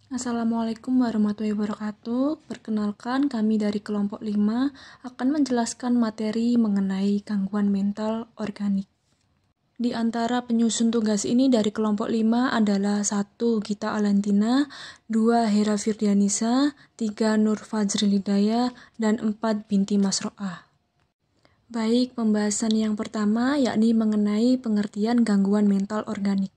Assalamualaikum warahmatullahi wabarakatuh. Perkenalkan, kami dari kelompok 5 akan menjelaskan materi mengenai gangguan mental organik. Di antara penyusun tugas ini dari kelompok 5 adalah 1. Gita Alantina, 2. Hera Firdianisa, 3. Nur Fajril Hidayah, dan 4. Binti Masro'ah. Baik, pembahasan yang pertama yakni mengenai pengertian gangguan mental organik.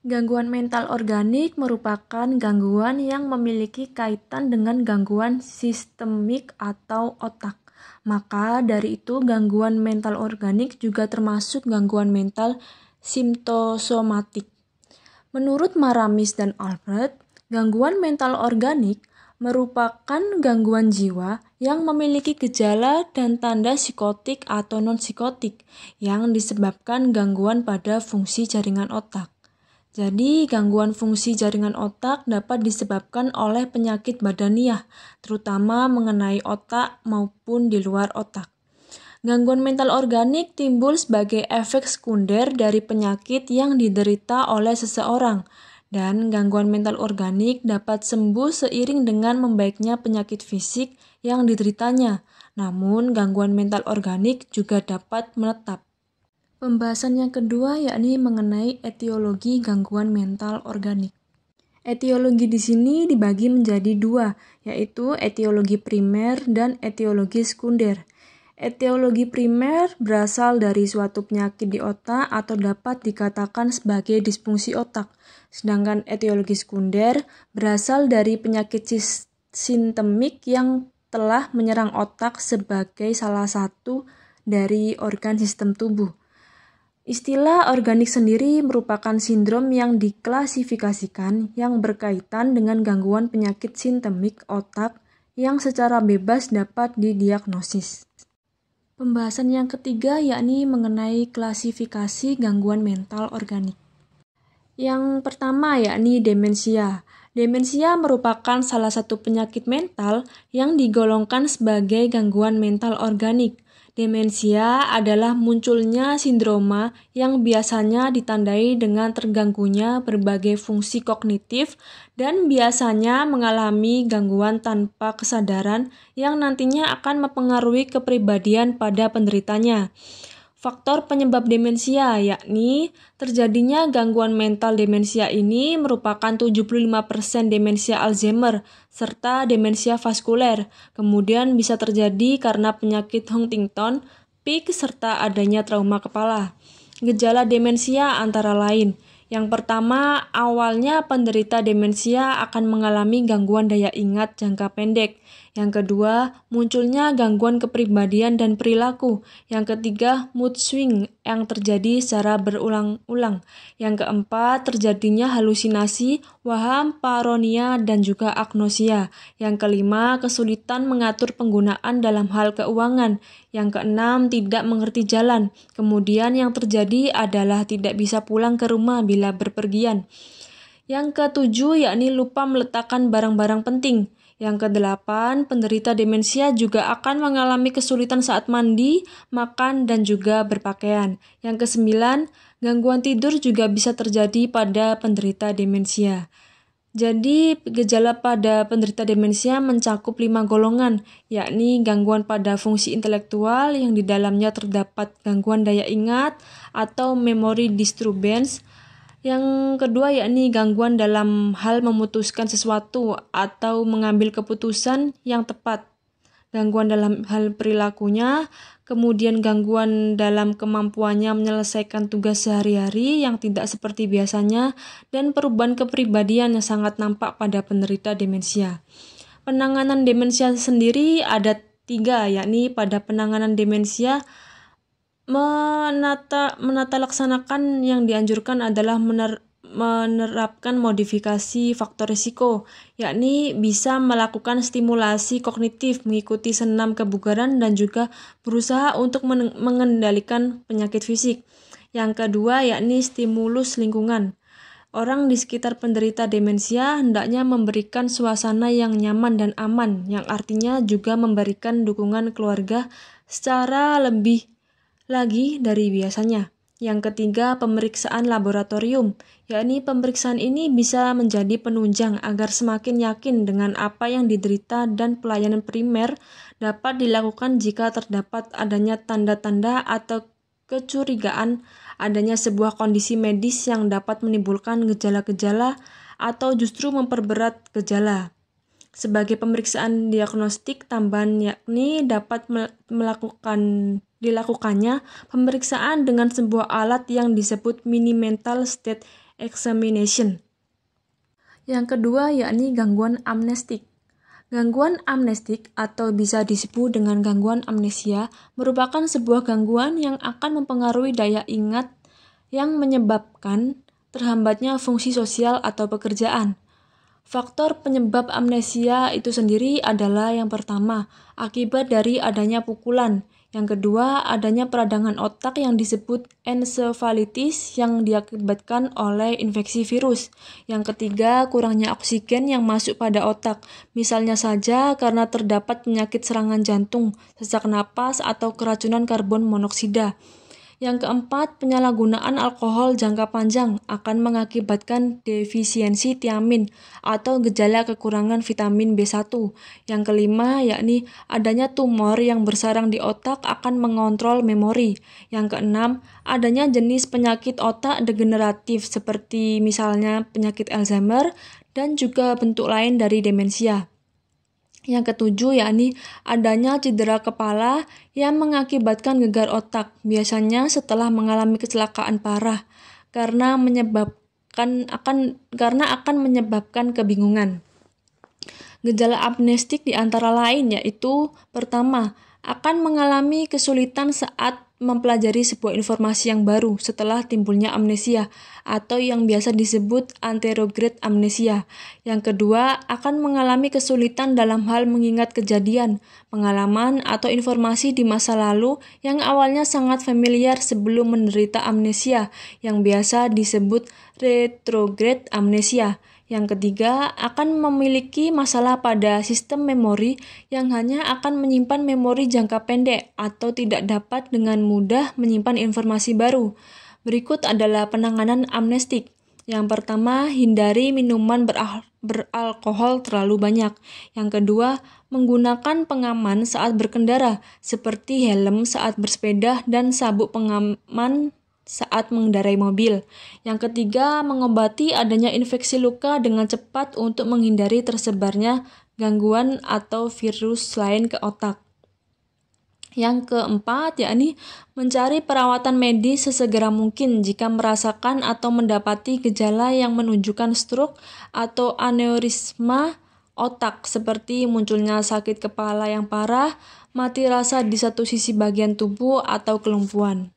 Gangguan mental organik merupakan gangguan yang memiliki kaitan dengan gangguan sistemik atau otak. Maka dari itu gangguan mental organik juga termasuk gangguan mental simptosomatik. Menurut Maramis dan Albert, gangguan mental organik merupakan gangguan jiwa yang memiliki gejala dan tanda psikotik atau non-psikotik yang disebabkan gangguan pada fungsi jaringan otak. Jadi, gangguan fungsi jaringan otak dapat disebabkan oleh penyakit badaniah, terutama mengenai otak maupun di luar otak. Gangguan mental organik timbul sebagai efek sekunder dari penyakit yang diderita oleh seseorang, dan gangguan mental organik dapat sembuh seiring dengan membaiknya penyakit fisik yang dideritanya. Namun, gangguan mental organik juga dapat menetap. Pembahasan yang kedua yakni mengenai etiologi gangguan mental organik. Etiologi di sini dibagi menjadi 2, yaitu etiologi primer dan etiologi sekunder. Etiologi primer berasal dari suatu penyakit di otak atau dapat dikatakan sebagai disfungsi otak. Sedangkan etiologi sekunder berasal dari penyakit sistemik yang telah menyerang otak sebagai salah satu dari organ sistem tubuh. Istilah organik sendiri merupakan sindrom yang diklasifikasikan yang berkaitan dengan gangguan penyakit sistemik otak yang secara bebas dapat didiagnosis. Pembahasan yang ketiga yakni mengenai klasifikasi gangguan mental organik. Yang pertama yakni demensia. Demensia merupakan salah satu penyakit mental yang digolongkan sebagai gangguan mental organik. Demensia adalah munculnya sindroma yang biasanya ditandai dengan terganggunya berbagai fungsi kognitif dan biasanya mengalami gangguan tanpa kesadaran yang nantinya akan mempengaruhi kepribadian pada penderitanya. Faktor penyebab demensia yakni terjadinya gangguan mental demensia ini merupakan 75% demensia Alzheimer serta demensia vaskuler. Kemudian bisa terjadi karena penyakit Huntington, Pick serta adanya trauma kepala. Gejala demensia antara lain. Yang pertama, awalnya penderita demensia akan mengalami gangguan daya ingat jangka pendek. Yang kedua, munculnya gangguan kepribadian dan perilaku. Yang ketiga, mood swing yang terjadi secara berulang-ulang. Yang keempat, terjadinya halusinasi, waham, paronia, dan juga agnosia. Yang kelima, kesulitan mengatur penggunaan dalam hal keuangan. Yang keenam, tidak mengerti jalan. Kemudian yang terjadi adalah tidak bisa pulang ke rumah bila berpergian. Yang ketujuh, yakni lupa meletakkan barang-barang penting. Yang kedelapan, penderita demensia juga akan mengalami kesulitan saat mandi, makan, dan juga berpakaian. Yang kesembilan, gangguan tidur juga bisa terjadi pada penderita demensia. Jadi, gejala pada penderita demensia mencakup 5 golongan, yakni gangguan pada fungsi intelektual yang di dalamnya terdapat gangguan daya ingat atau memory disturbance. Yang kedua yakni gangguan dalam hal memutuskan sesuatu atau mengambil keputusan yang tepat. Gangguan dalam hal perilakunya, kemudian gangguan dalam kemampuannya menyelesaikan tugas sehari-hari yang tidak seperti biasanya, dan perubahan kepribadian yang sangat nampak pada penderita demensia. Penanganan demensia sendiri ada 3, yakni pada penanganan demensia menata laksanakan yang dianjurkan adalah menerapkan modifikasi faktor risiko, yakni bisa melakukan stimulasi kognitif, mengikuti senam kebugaran, dan juga berusaha untuk mengendalikan penyakit fisik. Yang kedua yakni stimulus lingkungan. Orang di sekitar penderita demensia hendaknya memberikan suasana yang nyaman dan aman, yang artinya juga memberikan dukungan keluarga secara lebih lagi dari biasanya. Yang ketiga, pemeriksaan laboratorium, yakni pemeriksaan ini bisa menjadi penunjang agar semakin yakin dengan apa yang diderita dan pelayanan primer dapat dilakukan jika terdapat adanya tanda-tanda atau kecurigaan adanya sebuah kondisi medis yang dapat menimbulkan gejala-gejala atau justru memperberat gejala. Sebagai pemeriksaan diagnostik tambahan yakni dapat dilakukannya pemeriksaan dengan sebuah alat yang disebut mini mental state examination. Yang kedua yakni gangguan amnestik. Gangguan amnestik atau bisa disebut dengan gangguan amnesia merupakan sebuah gangguan yang akan mempengaruhi daya ingat yang menyebabkan terhambatnya fungsi sosial atau pekerjaan. Faktor penyebab amnesia itu sendiri adalah yang pertama, akibat dari adanya pukulan. Yang kedua, adanya peradangan otak yang disebut ensefalitis yang diakibatkan oleh infeksi virus. Yang ketiga, kurangnya oksigen yang masuk pada otak. Misalnya saja karena terdapat penyakit serangan jantung, sesak napas, atau keracunan karbon monoksida. Yang keempat, penyalahgunaan alkohol jangka panjang akan mengakibatkan defisiensi tiamin atau gejala kekurangan vitamin B1. Yang kelima, yakni adanya tumor yang bersarang di otak akan mengontrol memori. Yang keenam, adanya jenis penyakit otak degeneratif seperti misalnya penyakit Alzheimer dan juga bentuk lain dari demensia. Yang ketujuh yakni adanya cedera kepala yang mengakibatkan gegar otak, biasanya setelah mengalami kecelakaan parah karena akan menyebabkan kebingungan. Gejala amnestik di antara lain yaitu pertama, akan mengalami kesulitan saat mempelajari sebuah informasi yang baru setelah timbulnya amnesia atau yang biasa disebut anterograde amnesia. Yang kedua, akan mengalami kesulitan dalam hal mengingat kejadian, pengalaman, atau informasi di masa lalu yang awalnya sangat familiar sebelum menderita amnesia, yang biasa disebut retrograde amnesia. Yang ketiga, akan memiliki masalah pada sistem memori yang hanya akan menyimpan memori jangka pendek atau tidak dapat dengan mudah menyimpan informasi baru. Berikut adalah penanganan amnestik. Yang pertama, hindari minuman beralkohol terlalu banyak. Yang kedua, menggunakan pengaman saat berkendara, seperti helm saat bersepeda dan sabuk pengaman saat mengendarai mobil. Yang ketiga, mengobati adanya infeksi luka dengan cepat untuk menghindari tersebarnya gangguan atau virus lain ke otak. Yang keempat, yakni mencari perawatan medis sesegera mungkin jika merasakan atau mendapati gejala yang menunjukkan stroke atau aneurisma otak, seperti munculnya sakit kepala yang parah, mati rasa di satu sisi bagian tubuh, atau kelumpuhan.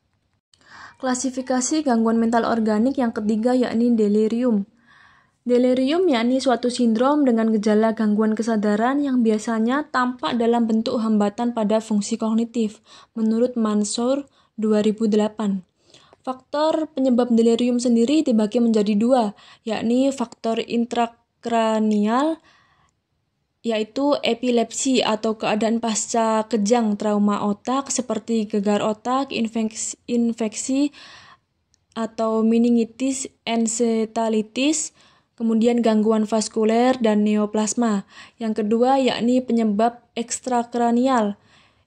Klasifikasi gangguan mental organik yang ketiga yakni delirium. Delirium yakni suatu sindrom dengan gejala gangguan kesadaran yang biasanya tampak dalam bentuk hambatan pada fungsi kognitif, menurut Mansour 2008. Faktor penyebab delirium sendiri dibagi menjadi dua, yakni faktor intrakranial, yaitu epilepsi atau keadaan pasca kejang trauma otak seperti gegar otak, infeksi atau meningitis, encephalitis, kemudian gangguan vaskuler dan neoplasma. Yang kedua yakni penyebab ekstrakranial,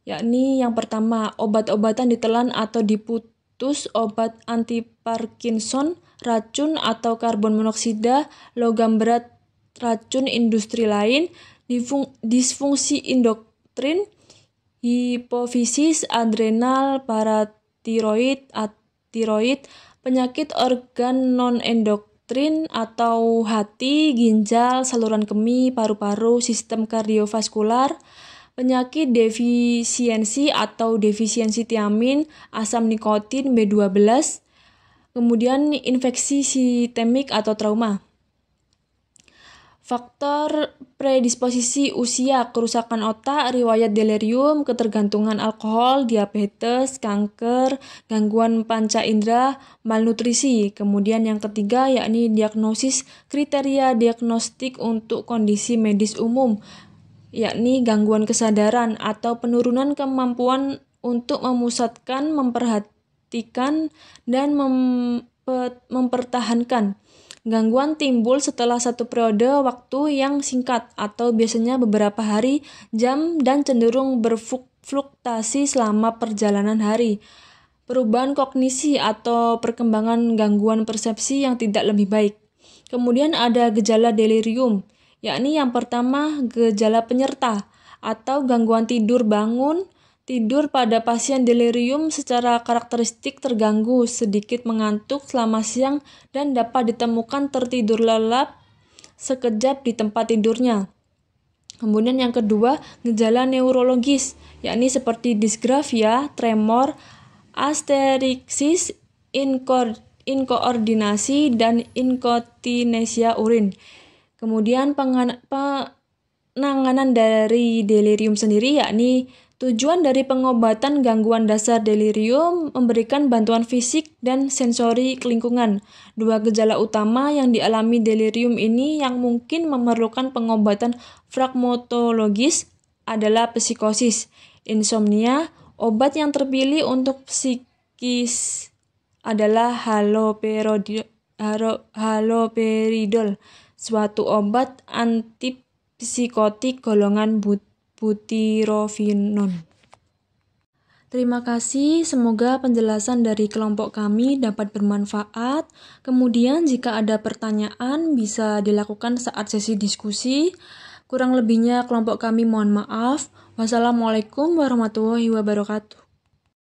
yakni yang pertama obat-obatan ditelan atau diputus, obat anti Parkinson, racun atau karbon monoksida, logam berat, racun industri lain, disfungsi endokrin, hipofisis, adrenal, paratiroid, tiroid, penyakit organ non-endokrin atau hati, ginjal, saluran kemih, paru-paru, sistem kardiovaskular, penyakit defisiensi atau defisiensi tiamin, asam nikotin, B12, kemudian infeksi sistemik atau trauma. Faktor predisposisi usia, kerusakan otak, riwayat delirium, ketergantungan alkohol, diabetes, kanker, gangguan panca indera, malnutrisi. Kemudian yang ketiga yakni diagnosis, kriteria diagnostik untuk kondisi medis umum, yakni gangguan kesadaran atau penurunan kemampuan untuk memusatkan, membuktikan dan mempertahankan. Gangguan timbul setelah satu periode waktu yang singkat atau biasanya beberapa hari, jam, dan cenderung berfluktuasi selama perjalanan hari. Perubahan kognisi atau perkembangan gangguan persepsi yang tidak lebih baik. Kemudian ada gejala delirium, yakni yang pertama gejala penyerta atau gangguan tidur bangun. Tidur pada pasien delirium secara karakteristik terganggu, sedikit mengantuk selama siang dan dapat ditemukan tertidur lelap sekejap di tempat tidurnya. Kemudian yang kedua, gejala neurologis, yakni seperti disgrafia, tremor, asterixis, inkoordinasi, dan inkontinensia urin. Kemudian penanganan dari delirium sendiri, yakni tujuan dari pengobatan gangguan dasar delirium memberikan bantuan fisik dan sensori lingkungan. Dua gejala utama yang dialami delirium ini yang mungkin memerlukan pengobatan farmakologis adalah psikosis, insomnia. Obat yang terpilih untuk psikis adalah haloperidol, suatu obat antipsikotik golongan butirofenon. Terima kasih, semoga penjelasan dari kelompok kami dapat bermanfaat. Kemudian jika ada pertanyaan bisa dilakukan saat sesi diskusi. Kurang lebihnya kelompok kami mohon maaf. Wassalamualaikum warahmatullahi wabarakatuh.